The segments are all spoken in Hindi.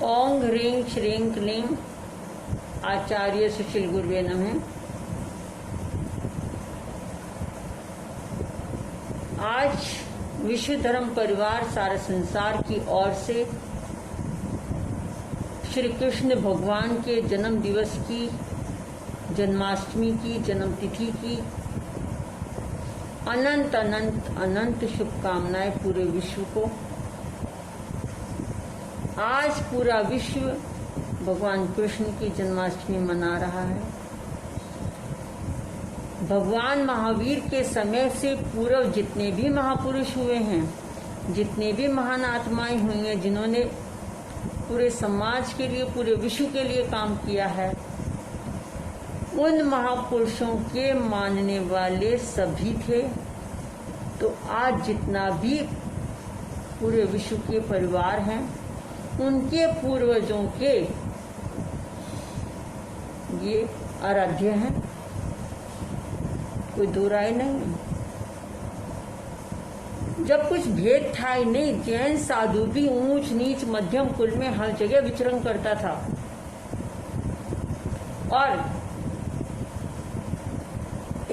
ओंग ह्रीं श्रीं क्लीं आचार्य सुशील गुरुवे नमः। आज विश्व धर्म परिवार सारे संसार की ओर से श्री कृष्ण भगवान के जन्म दिवस की, जन्माष्टमी की, जन्म तिथि की अनंत अनंत अनंत शुभकामनाएं पूरे विश्व को। आज पूरा विश्व भगवान कृष्ण की जन्माष्टमी मना रहा है। भगवान महावीर के समय से पूर्व जितने भी महापुरुष हुए हैं, जितने भी महान आत्माएं हुई हैं, जिन्होंने पूरे समाज के लिए, पूरे विश्व के लिए काम किया है, उन महापुरुषों के मानने वाले सभी थे। तो आज जितना भी पूरे विश्व के परिवार हैं, उनके पूर्वजों के ये आराध्य हैं, कोई दो राय नहीं। जब कुछ भेद था ही नहीं, जैन साधु भी ऊंच नीच मध्यम कुल में हर जगह विचरण करता था। और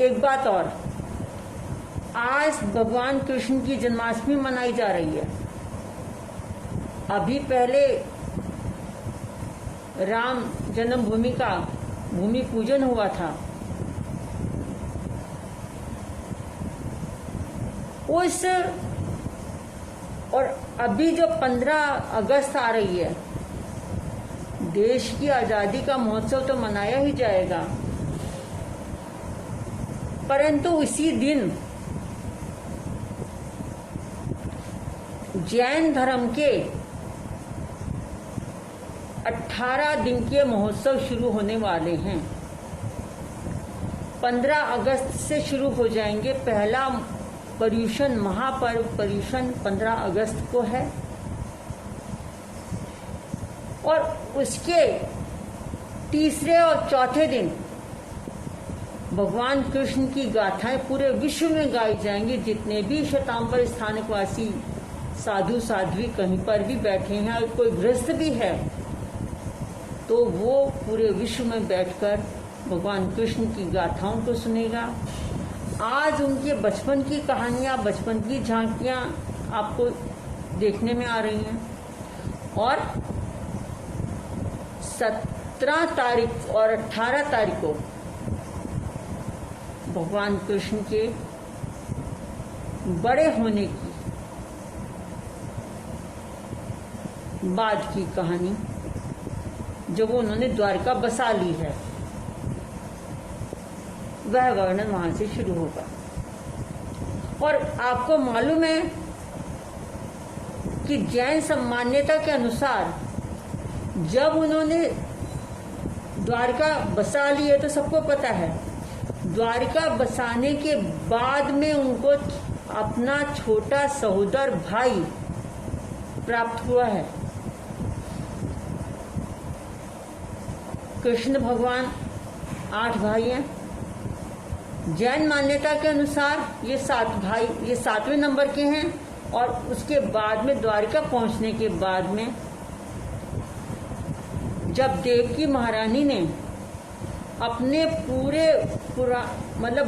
एक बात और, आज भगवान कृष्ण की जन्माष्टमी मनाई जा रही है। अभी पहले राम जन्मभूमि का भूमि पूजन हुआ था। उस और अभी जो 15 अगस्त आ रही है, देश की आजादी का महोत्सव तो मनाया ही जाएगा, परंतु उसी दिन जैन धर्म के 18 दिन के महोत्सव शुरू होने वाले हैं। 15 अगस्त से शुरू हो जाएंगे। पहला पर्युषण, महापर्व पर्युषण 15 अगस्त को है और उसके तीसरे और चौथे दिन भगवान कृष्ण की गाथाएं पूरे विश्व में गाई जाएंगी। जितने भी शतांबर स्थानकवासी साधु साध्वी कहीं पर भी बैठे हैं, और कोई गृहस्थ भी है, तो वो पूरे विश्व में बैठकर भगवान कृष्ण की गाथाओं को सुनेगा। आज उनके बचपन की कहानियां, बचपन की झांकियां आपको देखने में आ रही हैं। और 17 तारीख और 18 तारीख को भगवान कृष्ण के बड़े होने की बाद की कहानी, जब उन्होंने द्वारका बसा ली है, वह वर्णन वहां से शुरू होगा। और आपको मालूम है कि जैन मान्यता के अनुसार जब उन्होंने द्वारका बसा ली है, तो सबको पता है, द्वारका बसाने के बाद में उनको अपना छोटा सहोदर भाई प्राप्त हुआ है। कृष्ण भगवान 8 भाई हैं। जैन मान्यता के अनुसार ये 7 भाई, ये 7वें नंबर के हैं। और उसके बाद में द्वारिका पहुंचने के बाद में जब देवकी महारानी ने अपने मतलब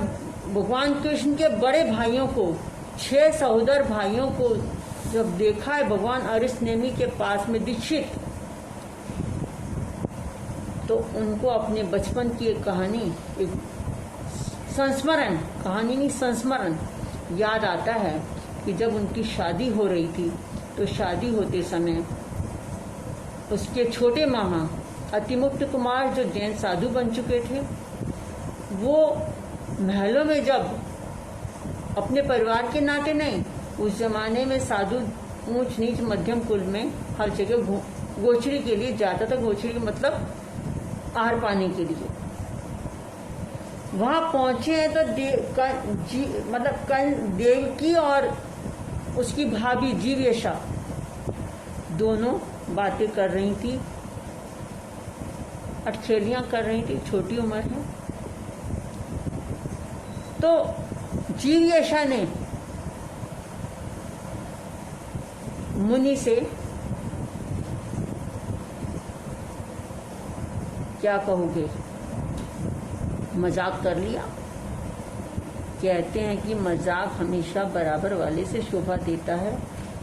भगवान कृष्ण के बड़े भाइयों को, 6 सहोदर भाइयों को जब देखा है भगवान अरिष्टनेमी के पास में दीक्षित, तो उनको अपने बचपन की एक कहानी, एक संस्मरण, कहानी नहीं संस्मरण याद आता है कि जब उनकी शादी हो रही थी, तो शादी होते समय उसके छोटे मामा अतिमुक्त कुमार, जो जैन साधु बन चुके थे, वो महलों में जब अपने परिवार के नाते नहीं, उस जमाने में साधु ऊंच नीच मध्यम कुल में हर जगह गोचरी के लिए जाता था। गोचरी मतलब आहार पाने के लिए वहां पहुंचे हैं, तो मतलब देवकी और उसकी भाभी जीवेशा दोनों बातें कर रही थी, अटखेलियां कर रही थी, छोटी उम्र है। तो जीवेशा ने मुनि से क्या कहोगे? मजाक कर लिया? कहते हैं कि मजाक हमेशा बराबर वाले से शोभा देता है,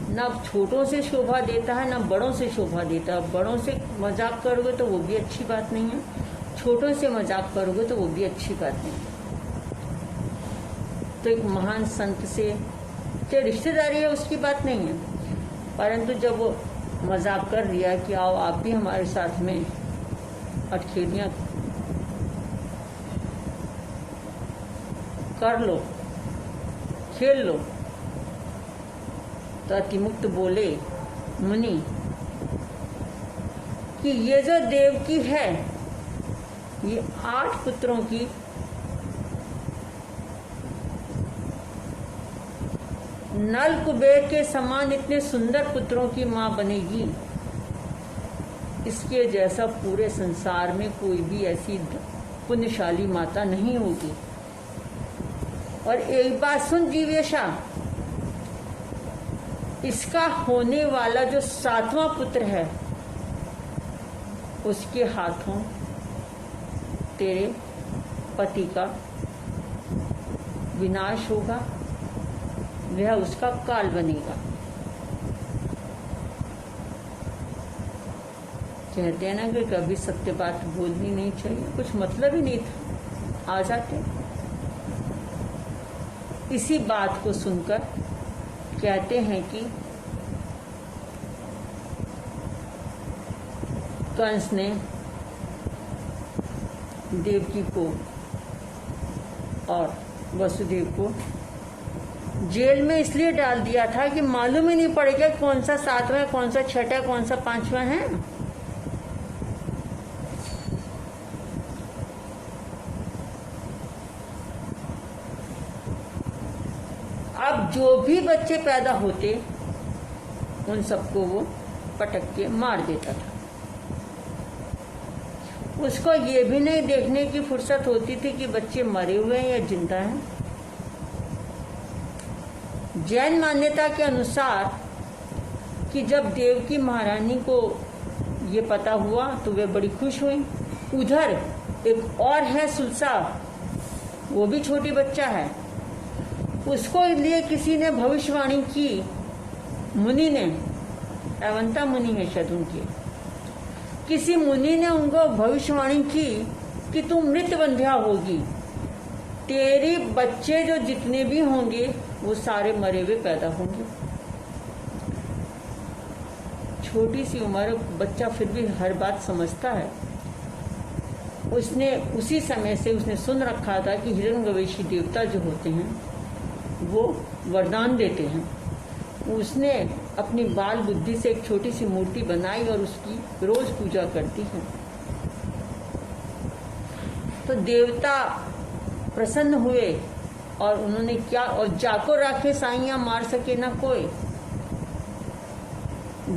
ना छोटों से शोभा देता है ना बड़ों से शोभा देता है। बड़ों से मजाक करोगे तो वो भी अच्छी बात नहीं है, छोटों से मजाक करोगे तो वो भी अच्छी बात नहीं है। तो एक महान संत से जो रिश्तेदारी है उसकी बात नहीं है, परंतु जब वो मजाक कर लिया कि आओ आप भी हमारे साथ में अटखेलियाँ कर लो, खेल लो, तो अतिमुक्त बोले मुनि कि ये जो देवकी है ये 8 पुत्रों की नल कुबेर के समान इतने सुंदर पुत्रों की मां बनेगी, इसके जैसा पूरे संसार में कोई भी ऐसी पुण्यशाली माता नहीं होगी। और एक बात सुन जीवेशा, इसका होने वाला जो 7वां पुत्र है उसके हाथों तेरे पति का विनाश होगा, वह उसका काल बनेगा। कहते हैं ना कि कभी सत्य बात बोलनी नहीं चाहिए, कुछ मतलब ही नहीं था, आ जाते। इसी बात को सुनकर कहते हैं कि कंस ने देवकी को और वसुदेव को जेल में इसलिए डाल दिया था कि मालूम ही नहीं पड़ेगा कौन सा 7वां, कौन सा 6वां, कौन सा 5वां है। अब जो भी बच्चे पैदा होते उन सबको वो पटक के मार देता था। उसको ये भी नहीं देखने की फुर्सत होती थी कि बच्चे मरे हुए हैं या जिंदा हैं। जैन मान्यता के अनुसार कि जब देवकी महारानी को ये पता हुआ तो वे बड़ी खुश हुई। उधर एक और है सुलसा, वो भी छोटी बच्चा है, उसको लिए किसी ने भविष्यवाणी की, मुनि ने, अवंता मुनि है शायद उनकी, किसी मुनि ने उनको भविष्यवाणी की कि तू मृतबंध्या होगी, तेरे बच्चे जो जितने भी होंगे वो सारे मरे हुए पैदा होंगे। छोटी सी उम्र, बच्चा फिर भी हर बात समझता है। उसने उसी समय से उसने सुन रखा था कि हिरण्यगवेशी देवता जो होते हैं वो वरदान देते हैं। उसने अपनी बाल बुद्धि से एक छोटी सी मूर्ति बनाई और उसकी रोज पूजा करती है। तो देवता प्रसन्न हुए और उन्होंने क्या, और जाको राखे साइयां मार सके ना कोई।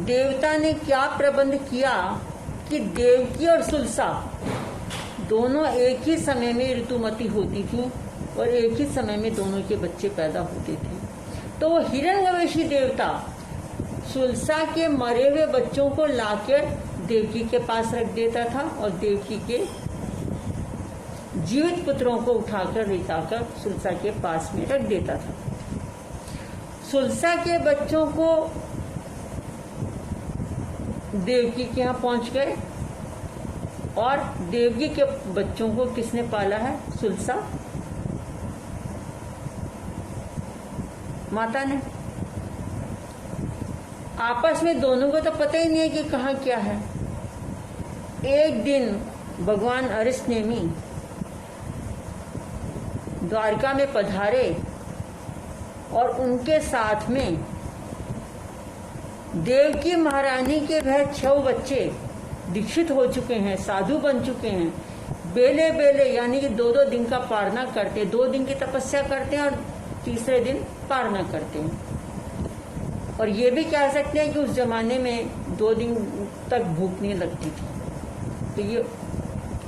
देवता ने क्या प्रबंध किया कि देवकी और सुलसा दोनों एक ही समय में ऋतुमती होती थी और एक ही समय में दोनों के बच्चे पैदा होते थे। तो वो हिरण्यगवेशी देवता सुलसा के मरे हुए बच्चों को लाकर देवकी के पास रख देता था और देवकी के जीवित पुत्रों को उठाकर रिसाकर सुलसा के पास में रख देता था। सुलसा के बच्चों को देवकी के यहाँ पहुंच गए और देवकी के बच्चों को किसने पाला है? सुलसा माता ने। आपस में दोनों को तो पता ही नहीं है कि कहाँ क्या है। एक दिन भगवान अरिष्टनेमी द्वारका में पधारे और उनके साथ में देवकी महारानी के वह 6 बच्चे दीक्षित हो चुके हैं, साधु बन चुके हैं। बेले बेले यानी कि 2-2 दिन का पारना करते, 2 दिन की तपस्या करते हैं और तीसरे दिन पारना करते हैं। और ये भी कह सकते हैं कि उस जमाने में 2 दिन तक भूख नहीं लगती थी। तो ये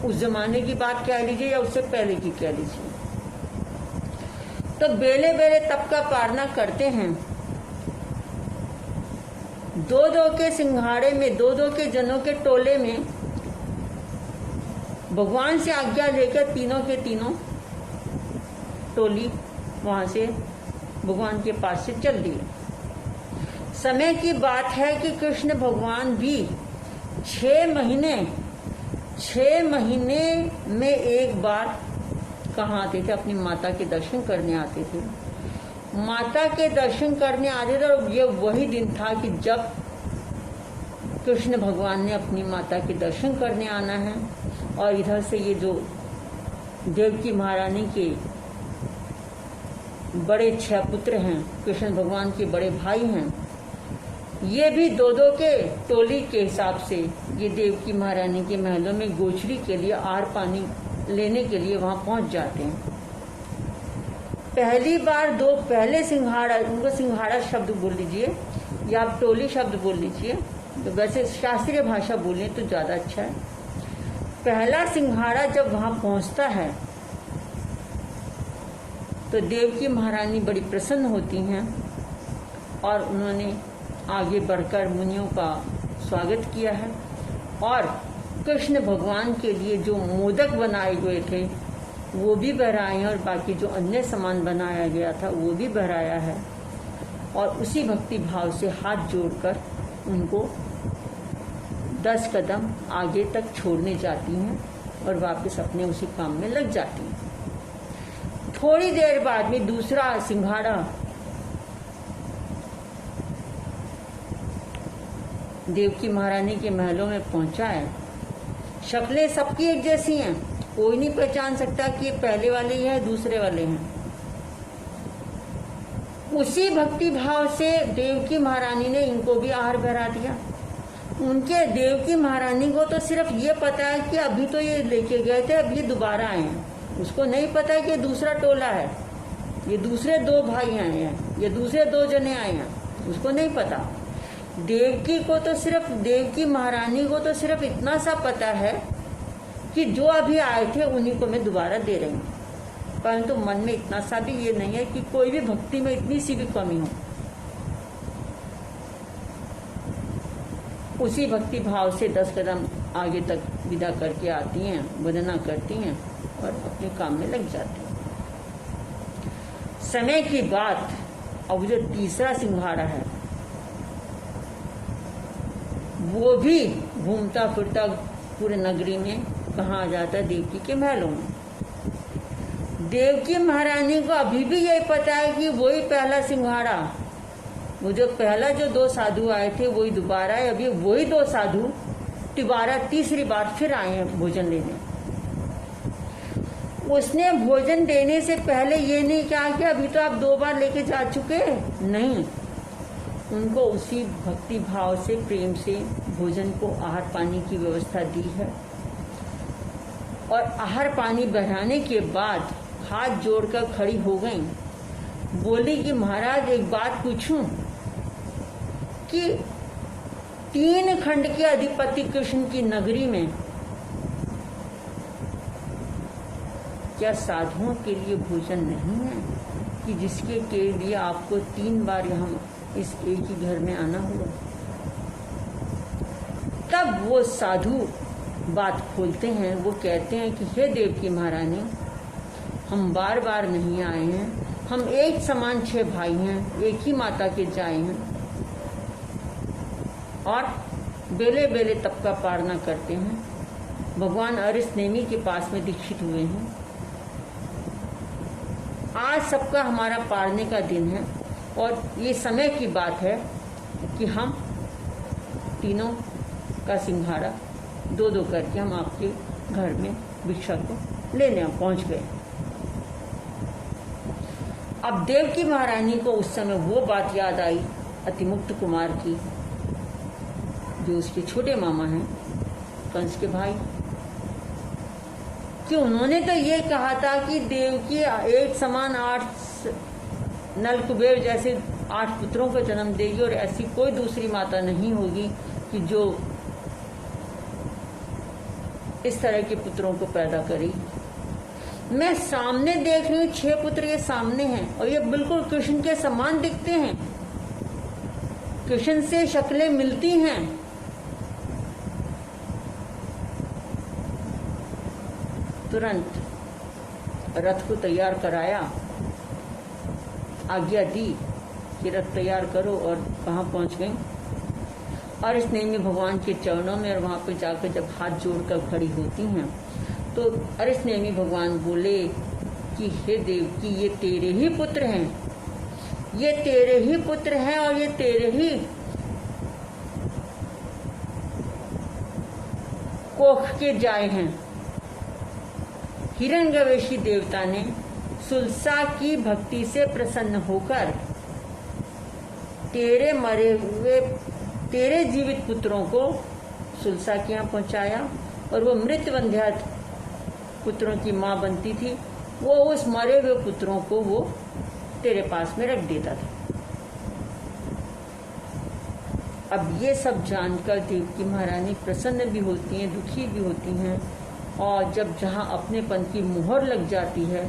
उस जमाने की बात कह लीजिए या उससे पहले की कह लीजिए। तो बेले बेले तप का पारना करते हैं। 2-2 के सिंघाड़े में, 2-2 के जनों के टोले में भगवान से आज्ञा लेकर तीनों के तीनों टोली वहां से भगवान के पास से चल दिए। समय की बात है कि कृष्ण भगवान भी 6 महीने में एक बार कहाँ आते थे, अपनी माता के दर्शन करने आते थे। माता के दर्शन करने आते थे और ये वही दिन था कि जब कृष्ण भगवान ने अपनी माता के दर्शन करने आना है। और इधर से ये जो देवकी महारानी के बड़े 6 पुत्र हैं, कृष्ण भगवान के बड़े भाई हैं, ये भी 2-2 के टोली के हिसाब से ये देवकी महारानी के महलों में गोचरी के लिए आर पानी लेने के लिए वहां पहुंच जाते हैं। पहली बार 2 पहले सिंघाड़ा, उनको सिंघाड़ा शब्द बोल लीजिए या आप टोली शब्द बोल लीजिए, तो वैसे शास्त्रीय भाषा बोलें तो ज़्यादा अच्छा है। पहला सिंघाड़ा जब वहां पहुंचता है तो देवकी महारानी बड़ी प्रसन्न होती हैं और उन्होंने आगे बढ़कर मुनियों का स्वागत किया है और कृष्ण भगवान के लिए जो मोदक बनाए हुए थे वो भी बहराए हैं और बाकी जो अन्य सामान बनाया गया था वो भी बहराया है। और उसी भक्ति भाव से हाथ जोड़कर उनको 10 कदम आगे तक छोड़ने जाती हैं और वापस अपने उसी काम में लग जाती हैं। थोड़ी देर बाद में दूसरा सिंघाड़ा देवकी महारानी के महलों में पहुंचा है। शक्लें सबकी एक जैसी हैं, कोई नहीं पहचान सकता कि ये पहले वाले ही हैं दूसरे वाले हैं। उसी भक्ति भाव से देवकी महारानी ने इनको भी आहार भरा दिया। उनके देवकी महारानी को तो सिर्फ ये पता है कि अभी तो ये लेके गए थे, अब ये दोबारा आए हैं। उसको नहीं पता है कि ये दूसरा टोला है, ये दूसरे 2 भाई आए हैं, ये दूसरे 2 जने आए हैं, उसको नहीं पता। देवकी को तो सिर्फ, देवकी महारानी को तो सिर्फ इतना सा पता है कि जो अभी आए थे उन्हीं को मैं दोबारा दे रही हूँ, परंतु मन में इतना सा भी ये नहीं है कि कोई भी भक्ति में इतनी सी भी कमी हो। उसी भक्ति भाव से 10 कदम आगे तक विदा करके आती हैं, वंदना करती हैं और अपने काम में लग जाती हैं। समय की बात, अब जो तीसरा सिंघाड़ा है वो भी घूमता फिरता पूरे नगरी में कहाँ आ जाता है, देवकी के महलों में। देवकी महारानी को अभी भी यही पता है कि वही पहला सिंघाड़ा, वो जो पहला जो 2 साधु आए थे वही दोबारा है। अभी वही 2 साधु दोबारा तीसरी बार फिर आए हैं भोजन लेने। उसने भोजन देने से पहले ये नहीं कहा कि अभी तो आप 2 बार लेके जा चुके, नहीं। उनको उसी भक्ति भाव से, प्रेम से भोजन को आहार पानी की व्यवस्था दी है। और आहार पानी बढ़ाने के बाद हाथ जोड़कर खड़ी हो गई, बोली कि महाराज एक बात पूछूं कि 3 खंड के अधिपति कृष्ण की नगरी में क्या साधुओं के लिए भोजन नहीं है कि जिसके के लिए आपको 3 बार यहाँ इस एक ही घर में आना हुआ? तब वो साधु बात खोलते हैं, वो कहते हैं कि हे देवकी महारानी, हम बार बार नहीं आए हैं, हम एक समान 6 भाई हैं, एक ही माता के जाए हैं और बेले बेले तप का पारना करते हैं। भगवान अरिष्टनेमी के पास में दीक्षित हुए हैं। आज सबका हमारा पारने का दिन है और ये समय की बात है कि हम तीनों का सिंघाड़ा 2-2 करके हम आपके घर में भिक्षा को लेने पहुंच गए। अब देवकी महारानी को उस समय वो बात याद आई अतिमुक्त कुमार की, जो उसके छोटे मामा हैं, कंस के भाई, कि उन्होंने तो ये कहा था कि देवकी एक समान 8 नल कुबेर जैसे 8 पुत्रों को जन्म देगी और ऐसी कोई दूसरी माता नहीं होगी कि जो इस तरह के पुत्रों को पैदा करेगी। मैं सामने देख रही हूँ 6 पुत्र ये सामने हैं और ये बिल्कुल कृष्ण के समान दिखते हैं, कृष्ण से शक्लें मिलती हैं। तुरंत रथ को तैयार कराया, आज्ञा दी कि रथ तैयार करो, और कहाँ पहुँच गई, अरिष्टनेमी भगवान के चरणों में। और वहाँ पे जाकर जब हाथ जोड़कर खड़ी होती हैं तो अरिष्टनेमी भगवान बोले कि हे देवकी, ये तेरे ही पुत्र हैं, ये तेरे ही पुत्र हैं, और ये तेरे ही कोख के जाए हैं। हिरण्यवेशी देवता ने सुलसा की भक्ति से प्रसन्न होकर तेरे मरे हुए, तेरे जीवित पुत्रों को सुलसा के यहाँ पहुंचाया, और वो मृत वंध्या पुत्रों की माँ बनती थी, वो उस मरे हुए पुत्रों को वो तेरे पास में रख देता था। अब ये सब जानकर देवकी महारानी प्रसन्न भी होती हैं, दुखी भी होती हैं, और जब जहाँ अपनेपन की मुहर लग जाती है,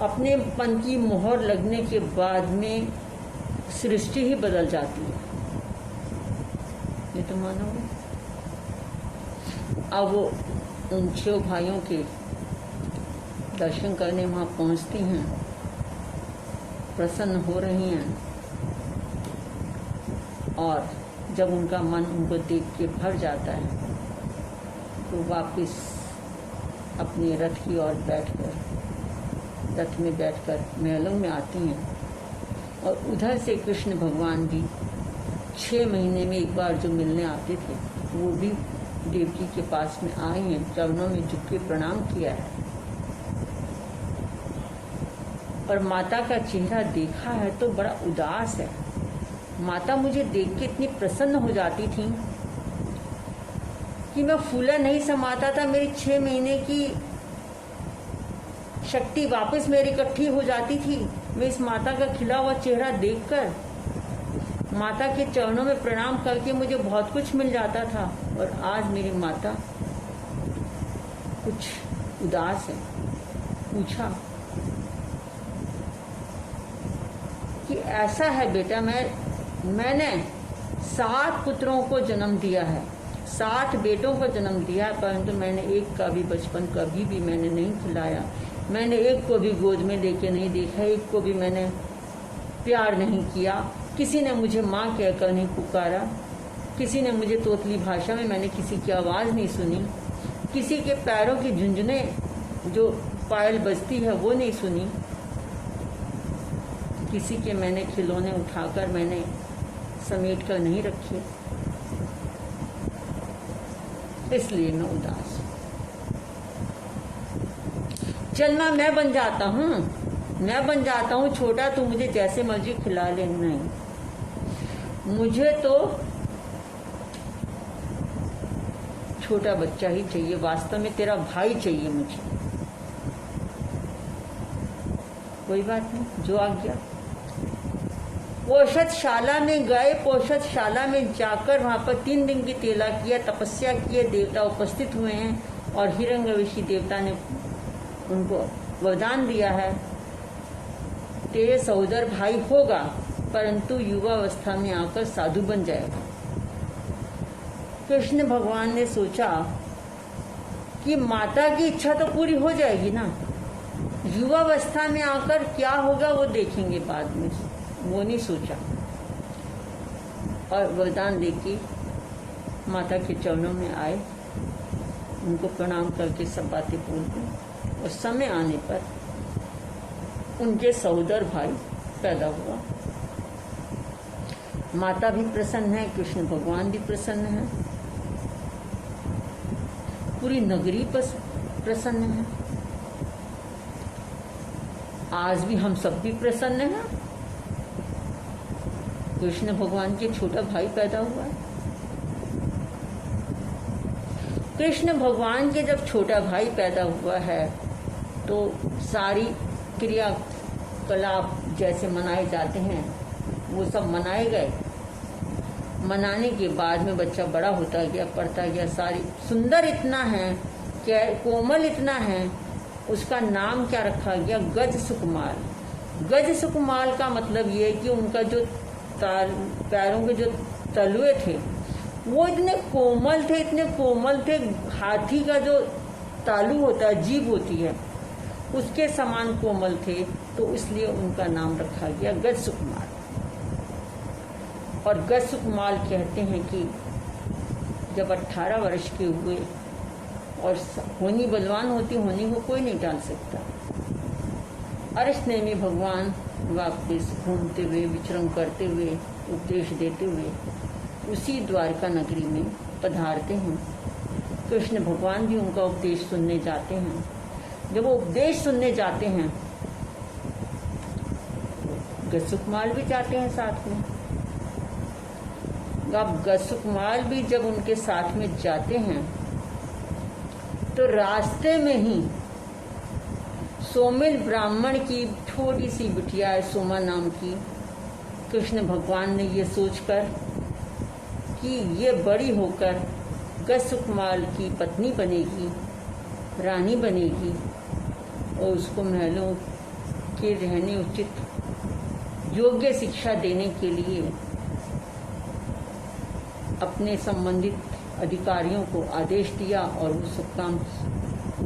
अपनेपन की मुहर लगने के बाद में सृष्टि ही बदल जाती है, ये तो मानोगे। अब वो उन 6 भाइयों के दर्शन करने वहाँ पहुँचती हैं, प्रसन्न हो रही हैं, और जब उनका मन उनको देख के भर जाता है तो वापस अपने रथ की ओर बैठकर, रथ में बैठकर महलों में आती हैं। और उधर से कृष्ण भगवान भी 6 महीने में एक बार जो मिलने आते थे, वो भी देवकी के पास में आए हैं, चरणों में झुक के प्रणाम किया है, और माता का चेहरा देखा है तो बड़ा उदास है। माता मुझे देख के इतनी प्रसन्न हो जाती थी कि मैं फूला नहीं समाता था, मेरी 6 महीने की शक्ति वापस मेरी इकट्ठी हो जाती थी। मैं इस माता का खिला हुआ चेहरा देखकर, माता के चरणों में प्रणाम करके मुझे बहुत कुछ मिल जाता था, और आज मेरी माता कुछ उदास है। पूछा कि ऐसा है बेटा, मैंने 7 पुत्रों को जन्म दिया है, 60 बेटों को जन्म दिया है, परंतु मैंने एक का भी बचपन कभी भी मैंने नहीं खिलाया, मैंने एक को भी गोद में लेके नहीं देखा, एक को भी मैंने प्यार नहीं किया, किसी ने मुझे माँ कहकर नहीं पुकारा, किसी ने मुझे तोतली भाषा में, मैंने किसी की आवाज़ नहीं सुनी, किसी के पैरों की झुंझुने जो पायल बजती है वो नहीं सुनी, किसी के मैंने खिलौने उठाकर मैंने समेट कर नहीं रखे, इसलिए मैं उदास हूँ। चलना मैं बन जाता हूँ, मैं बन जाता हूँ छोटा, तू मुझे जैसे मर्जी खिला ले। नहीं, मुझे तो छोटा बच्चा ही चाहिए, वास्तव में तेरा भाई चाहिए मुझे। कोई बात नहीं, जो आ गया। पोषदशाला में गए, पोषदशाला में जाकर वहां पर 3 दिन की तेला किया, तपस्या किए, देवता उपस्थित हुए हैं, और हिरण्यवेशी देवता ने उनको वरदान दिया है, तेरे सहोदर भाई होगा, परंतु युवावस्था में आकर साधु बन जाएगा। कृष्ण भगवान ने सोचा कि माता की इच्छा तो पूरी हो जाएगी ना, युवावस्था में आकर क्या होगा वो देखेंगे बाद में, वो नहीं सोचा। और वरदान देके माता के चरणों में आए, उनको प्रणाम करके सब बातें बोल दी, और समय आने पर उनके सहोदर भाई पैदा हुआ। माता भी प्रसन्न है, कृष्ण भगवान भी प्रसन्न है, पूरी नगरी प्रसन्न है। आज भी हम सब भी प्रसन्न हैं, कृष्ण भगवान के छोटा भाई पैदा हुआ है। कृष्ण भगवान के जब छोटा भाई पैदा हुआ है तो सारी क्रियाकलाप जैसे मनाए जाते हैं वो सब मनाए गए। मनाने के बाद में बच्चा बड़ा होता गया, पढ़ता गया, सारी सुंदर इतना है, क्या कोमल इतना है, उसका नाम क्या रखा गया, गज सुकुमार। गज सुकुमार का मतलब ये है कि उनका जो पैरों के जो तलुए थे वो इतने कोमल थे, इतने कोमल थे, हाथी का जो तालु होता है, जीभ होती है, उसके समान कोमल थे, तो इसलिए उनका नाम रखा गया गजसुकुमार। और गजसुकुमार कहते हैं कि जब 18 वर्ष के हुए, और होनी बलवान होती, होनी को कोई नहीं टाल सकता। अरसनेमी भगवान वापस घूमते हुए, विचरण करते हुए, उपदेश देते हुए उसी द्वारका नगरी में पधारते हैं। कृष्ण भगवान भी उनका उपदेश सुनने जाते हैं। जब वो उपदेश सुनने जाते हैं, गजसुकुमार भी जाते हैं साथ में। अब गजसुकुमार भी जब उनके साथ में जाते हैं, तो रास्ते में ही सोमिल ब्राह्मण की थोड़ी सी बिटिया है, सोमा नाम की। कृष्ण भगवान ने ये सोचकर कि ये बड़ी होकर गजसुकुमार की पत्नी बनेगी, रानी बनेगी, और उसको महलों के रहने उचित योग्य शिक्षा देने के लिए अपने संबंधित अधिकारियों को आदेश दिया, और वो सब काम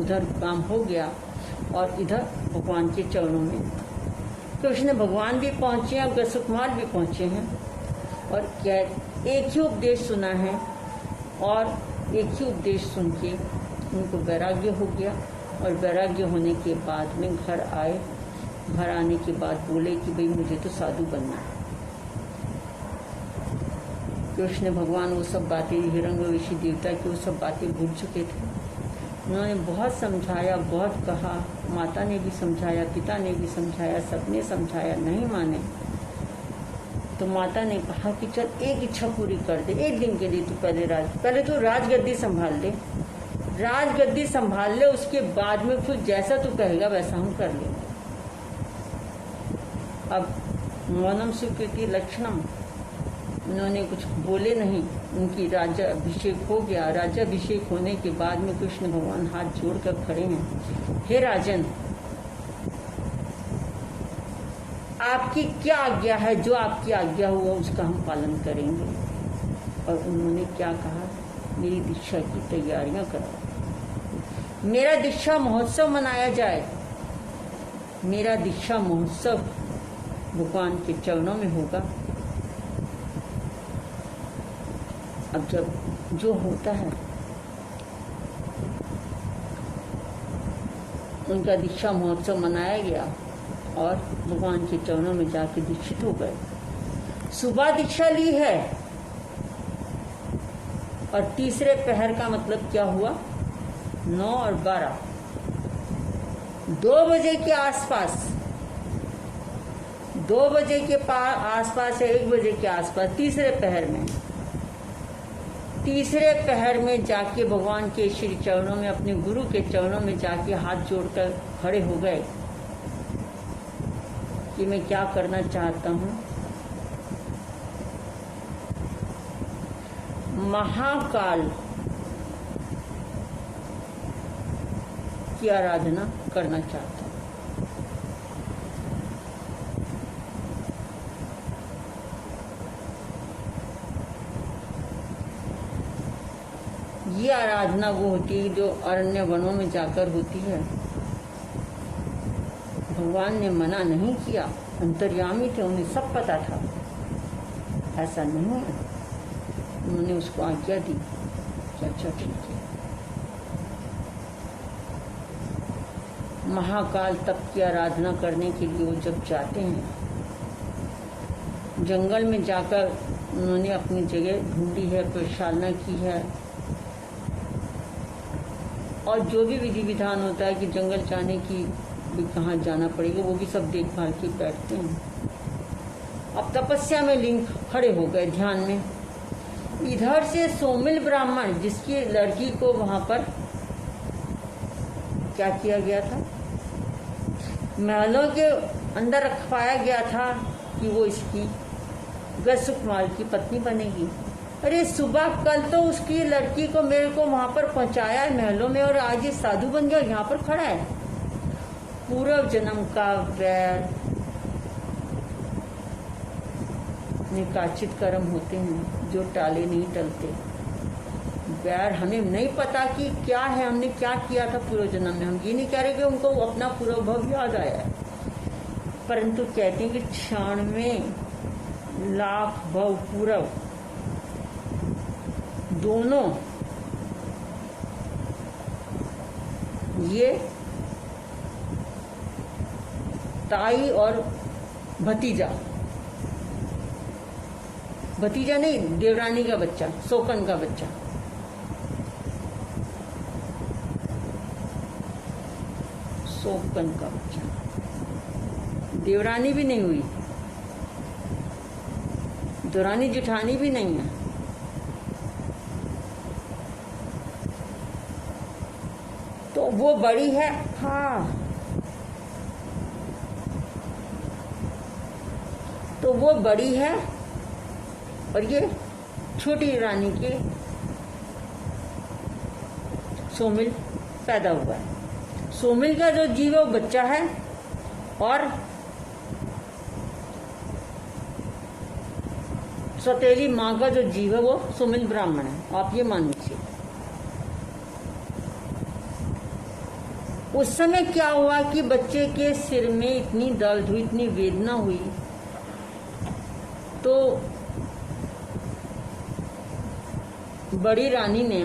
उधर काम हो गया। और इधर भगवान के चरणों में कृष्ण भगवान भी पहुंचे हैं, गजसुकुमार भी पहुंचे हैं, और क्या एक ही उपदेश सुना है, और एक ही उपदेश सुन के उनको वैराग्य हो गया। और वैराग्य होने के बाद में घर आए। घर आने के बाद बोले कि भाई मुझे तो साधु बनना है। कृष्ण भगवान वो सब बातें, हिरण्यवशी देवता की वो सब बातें भूल चुके थे। उन्होंने बहुत समझाया, बहुत कहा, माता ने भी समझाया, पिता ने भी समझाया, सबने समझाया, नहीं माने। तो माता ने कहा कि चल एक इच्छा पूरी कर दे, एक दिन के लिए तू पहले तो राजगद्दी संभाल ले, राजगद्दी संभाल ले, उसके बाद में फिर जैसा तू कहेगा वैसा हम कर लेंगे। अब मौनम स्वीकृति लक्षणम, उन्होंने कुछ बोले नहीं। उनकी राज्याभिषेक हो गया। राज्याभिषेक होने के बाद में कृष्ण भगवान हाथ जोड़कर खड़े हैं। हे राजन, आपकी क्या आज्ञा है? जो आपकी आज्ञा हुआ उसका हम पालन करेंगे। और उन्होंने क्या कहा? मेरी दीक्षा की तैयारियां कराओ, मेरा दीक्षा महोत्सव मनाया जाए। मेरा दीक्षा महोत्सव भगवान के चरणों में होगा। अब जब जो होता है, उनका दीक्षा महोत्सव मनाया गया और भगवान के चरणों में जाके दीक्षित हो गए। सुबह दीक्षा ली है, और तीसरे पहर का मतलब क्या हुआ? 9 और 12, 2 बजे के आसपास, 2 बजे के आसपास या 1 बजे के आसपास, तीसरे पहर में जाके भगवान के श्री चरणों में, अपने गुरु के चरणों में जाके हाथ जोड़कर खड़े हो गए कि मैं क्या करना चाहता हूँ। महाकाल की आराधना करना चाहता हूँ। ये आराधना वो होती है जो अरण्य वनों में जाकर होती है। भगवान ने मना नहीं किया, अंतर्यामी थे, उन्हें सब पता था, ऐसा नहीं है। उन्होंने उसको आज्ञा दी, अच्छा ठीक है। महाकाल तप की आराधना करने के लिए वो जब जाते हैं, जंगल में जाकर उन्होंने अपनी जगह ढूंढी है, प्रक्षालना की है, और जो भी विधि विधान होता है कि जंगल जाने की भी कहाँ जाना पड़ेगा, वो भी सब देखभाल के बैठते हैं। अब तपस्या में लिंग खड़े हो गए ध्यान में। इधर से सोमिल ब्राह्मण, जिसकी लड़की को वहां पर क्या किया गया था, महलों के अंदर रखवाया गया था कि वो इसकी गजसुकुमार की पत्नी बनेगी। अरे सुबह कल तो उसकी लड़की को मेरे को वहां पर पहुंचाया है महलों में, और आज ये साधु बन गया, यहाँ पर खड़ा है। पूर्व जन्म का वैर निकाचित कर्म होते हैं जो टाले नहीं टलते। बैर हमें नहीं पता कि क्या है, हमने क्या किया था पूर्व जन्म में। हम ये नहीं कह रहे कि उनको अपना पूर्व भव याद आया है, परंतु कहते हैं कि 96 लाख भव पूर्व दोनों ये ताई और भतीजा, भतीजा नहीं, देवरानी का बच्चा, शोकन का बच्चा, शोकन का बच्चा, देवरानी भी नहीं हुई, देवरानी जेठानी भी नहीं है। तो वो बड़ी है, हाँ, तो वो बड़ी है और ये छोटी रानी के सोमिल पैदा हुआ है। सोमिल का जो जीव है वो बच्चा है और सौतेली माँ का जो जीव है वो सोमिल ब्राह्मण है। आप ये मान लीजिए। उस समय क्या हुआ कि बच्चे के सिर में इतनी दर्द हुई, इतनी वेदना हुई, तो बड़ी रानी ने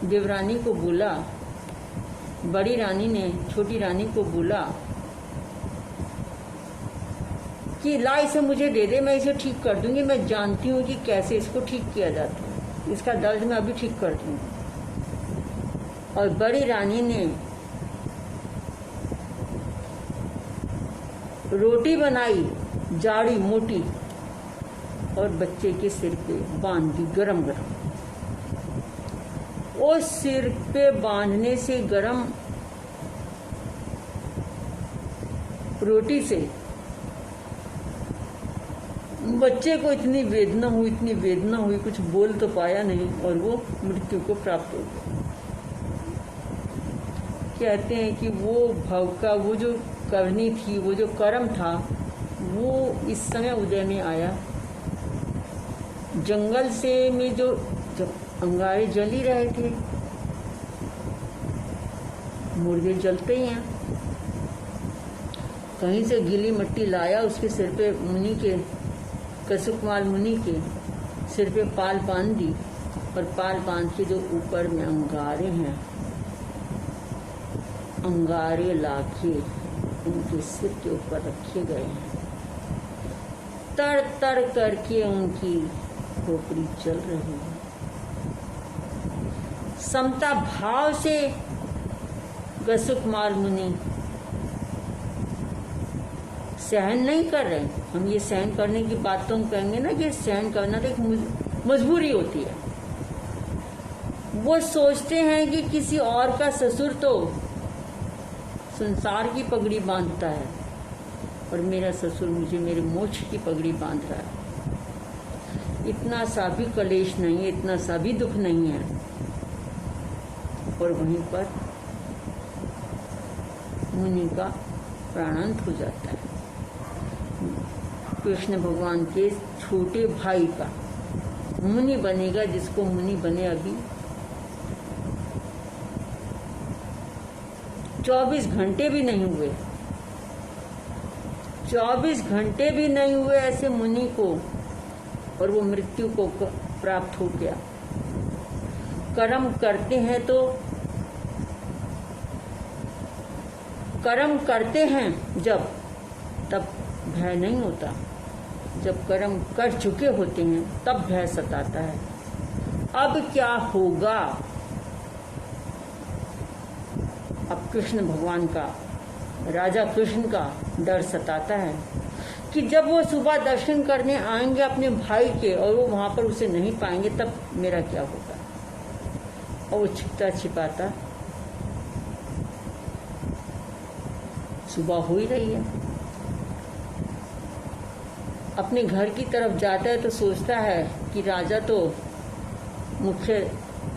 देवरानी को बोला, बड़ी रानी ने छोटी रानी को बोला कि ला इसे मुझे दे दे, मैं इसे ठीक कर दूंगी, मैं जानती हूँ कि कैसे इसको ठीक किया जाता है, इसका दर्द मैं अभी ठीक कर दूंगी। और बड़ी रानी ने रोटी बनाई जाड़ी मोटी और बच्चे के सिर पे बांध दी गरम गरम। उस सिर पे बांधने से गरम रोटी से बच्चे को इतनी वेदना हुई, इतनी वेदना हुई, कुछ बोल तो पाया नहीं और वो मृत्यु को प्राप्त हो गया। कहते हैं कि वो भव का वो जो करनी थी, वो जो कर्म था, वो इस समय उदय में आया। जंगल से में जो अंगारे जल ही रहे थे, मुर्गे जलते ही हैं, कहीं से गीली मिट्टी लाया, उसके सिर पे मुनि के, कसुकुमार मुनि के सिर पे पाल बांध दी और पाल बांध के जो ऊपर में अंगारे हैं, अंगारे लाके उनके सिर के ऊपर रखे गए हैं। तर तर करके उनकी खोपड़ी चल रही है। समता भाव से कसुकुमार मुनि सहन नहीं कर रहे। हम ये सहन करने की बात तो हम कहेंगे ना कि सहन करना तो एक मजबूरी होती है। वो सोचते हैं कि किसी और का ससुर तो संसार की पगड़ी बांधता है और मेरा ससुर मुझे मेरे मोक्ष की पगड़ी बांध रहा है। इतना सा भी कलेश नहीं है, इतना सा भी दुख नहीं है। और वहीं पर मुनि का प्राणांत हो जाता है। कृष्ण भगवान के छोटे भाई का मुनि बनेगा, जिसको मुनि बने अभी 24 घंटे भी नहीं हुए, 24 घंटे भी नहीं हुए ऐसे मुनि को, और वो मृत्यु को प्राप्त हो गया। कर्म करते हैं तो कर्म करते हैं जब, तब भय नहीं होता। जब कर्म कर चुके होते हैं तब भय सताता है। अब क्या होगा? अब कृष्ण भगवान का, राजा कृष्ण का डर सताता है कि जब वो सुबह दर्शन करने आएंगे अपने भाई के और वो वहां पर उसे नहीं पाएंगे, तब मेरा क्या होगा। और वो छिपता छिपाता सुबह हो ही रही है, अपने घर की तरफ जाता है तो सोचता है कि राजा तो मुख्य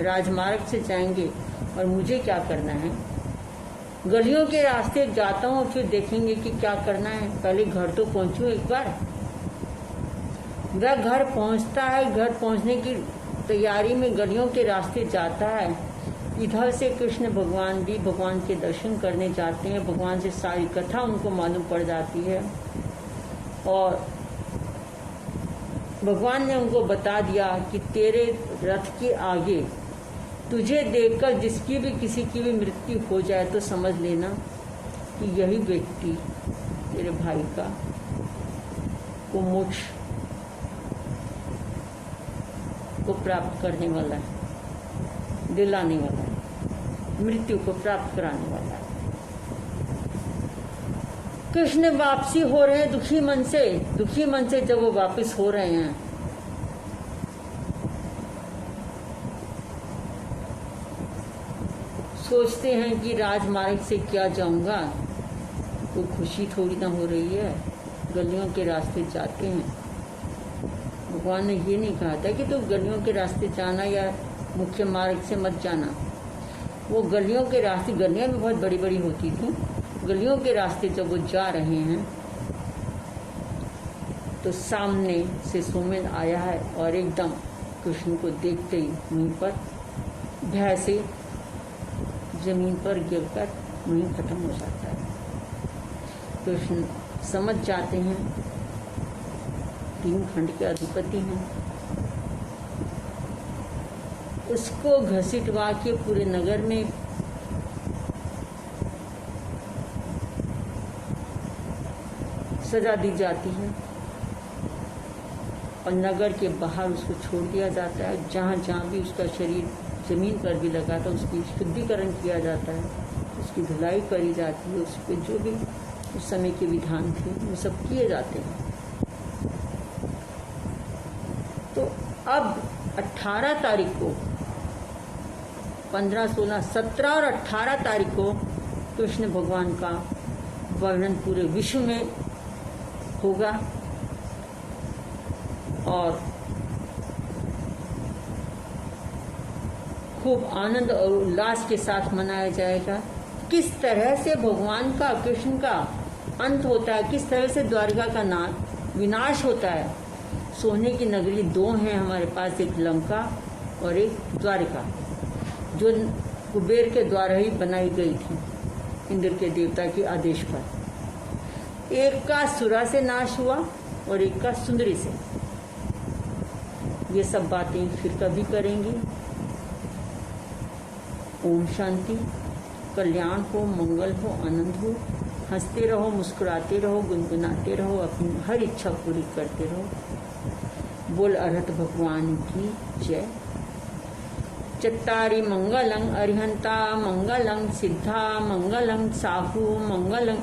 राजमार्ग से जाएंगे और मुझे क्या करना है। गलियों के रास्ते जाता हूँ, फिर देखेंगे कि क्या करना है, पहले घर तो पहुंचूं एक बार। वह घर पहुंचता है, घर पहुंचने की तैयारी में गलियों के रास्ते जाता है। इधर से कृष्ण भगवान भी भगवान के दर्शन करने जाते हैं। भगवान से सारी कथा उनको मालूम पड़ जाती है और भगवान ने उनको बता दिया कि तेरे रथ के आगे तुझे देखकर जिसकी भी किसी की भी मृत्यु हो जाए तो समझ लेना कि यही व्यक्ति तेरे भाई का को मोक्ष को प्राप्त करने वाला है, दिलाने वाला है, मृत्यु को प्राप्त कराने वाला है। कृष्ण वापसी हो रहे हैं दुखी मन से जब वो वापस हो रहे हैं सोचते हैं कि राजमार्ग से क्या जाऊंगा, तो खुशी थोड़ी ना हो रही है। गलियों के रास्ते जाते हैं। भगवान ने ये नहीं कहा था कि तो गलियों के रास्ते जाना या मुख्य मार्ग से मत जाना। वो गलियों के रास्ते, गलियां भी बहुत बड़ी बड़ी होती थी, गलियों के रास्ते जब वो जा रहे हैं तो सामने से सोमेन आया है और एकदम कृष्ण को देखते ही वहीं पर भय से जमीन पर गिरकर वहीं खत्म हो जाता है। कृष्ण समझ जाते हैं 3 खंड के अधिपति हैं। उसको घसीटवा के पूरे नगर में सजा दी जाती है और नगर के बाहर उसको छोड़ दिया जाता है। जहाँ जहाँ भी उसका शरीर जमीन पर भी लगा था उसकी शुद्धिकरण किया जाता है, उसकी धुलाई करी जाती है, उस पर जो भी उस समय के विधान थे वो सब किए जाते हैं। तो अब 18 तारीख को 15, 16, 17 और 18 तारीख को कृष्ण भगवान का वर्णन पूरे विश्व में होगा और खूब आनंद और उल्लास के साथ मनाया जाएगा। किस तरह से भगवान का, कृष्ण का अंत होता है, किस तरह से द्वारका का विनाश होता है। सोने की नगरी 2 हैं हमारे पास, एक लंका और एक द्वारका, जो कुबेर के द्वारा ही बनाई गई थी इंद्र के देवता के आदेश पर। एक का सुरा से नाश हुआ और एक का सुंदरी से। ये सब बातें फिर कभी करेंगे। ओम शांति। कल्याण हो, मंगल हो, आनंद हो। हंसते रहो, मुस्कुराते रहो, गुनगुनाते रहो, अपनी हर इच्छा पूरी करते रहो। बोल अरहत भगवान की जय। चत्तारि मंगलं अरिहंता मंगलं सिद्धा मंगलं साहु मंगलं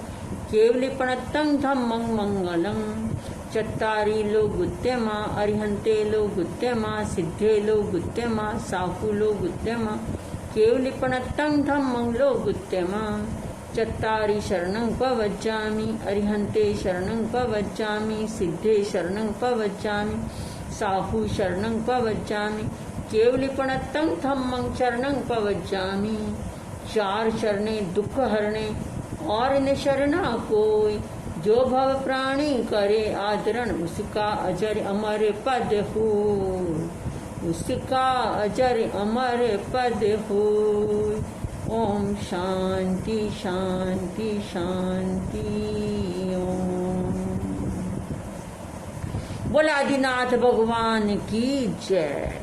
केवलिपणत्तं धम्मं मंगलं। चत्तारि लोग गुत्यमा अरिहंते लोग गुत्यमा सिद्धे लोग गुत्यमा साहु लोग गुत्यमा केवलिपणत्तं धम्मं लोग गुत्यमा। चत्तारि शरणं पवज्जामि अरिहंते शरणं पवज्जामि सिद्धे शरणं पवज्जामि साहु शरणं पवज्जामि केवलिपणत्तं धम्मं शरणं पवज्जामि। 4 शरणे दुख हरणे और न शरणा कोई, जो भव प्राणी करे आदरण उसका अजर अमर पद हो, उसका अजर अमर पद हो। ओम शांति शांति शांति ओम। बोला आदिनाथ भगवान की जय।